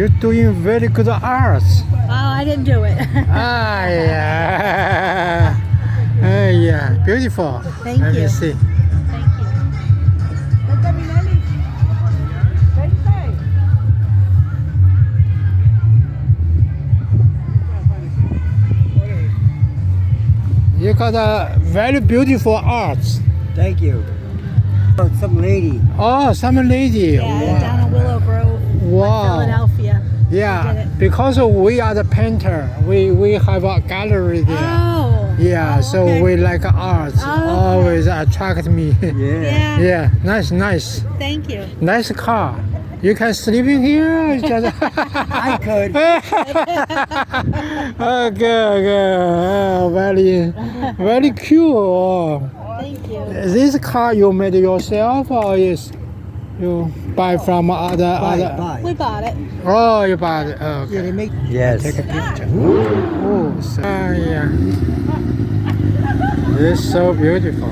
You're doing very good arts. Oh, I didn't do it. Ah, yeah. Yeah, beautiful. Thank Let me you. see. Thank you. You got a very beautiful arts. Thank you. Oh, some lady. Oh, some lady. Yeah, down in Willow Grove, Wow. Philadelphia. We did Yeah, it. because we are the painter. We have a gallery there. Oh. Yeah, Oh, so okay. we like arts. Oh, okay. Always attract me. Yeah. Yeah, nice. Thank you. Nice car. You can sleep in here. Or just I could. okay. Oh, very cool. Thank you. This car you made yourself or is you buy from other? We bought it. Oh, you bought it. Oh, Yeah, okay. they make. Yes. Take a picture. Oh, so, yeah. It's so beautiful.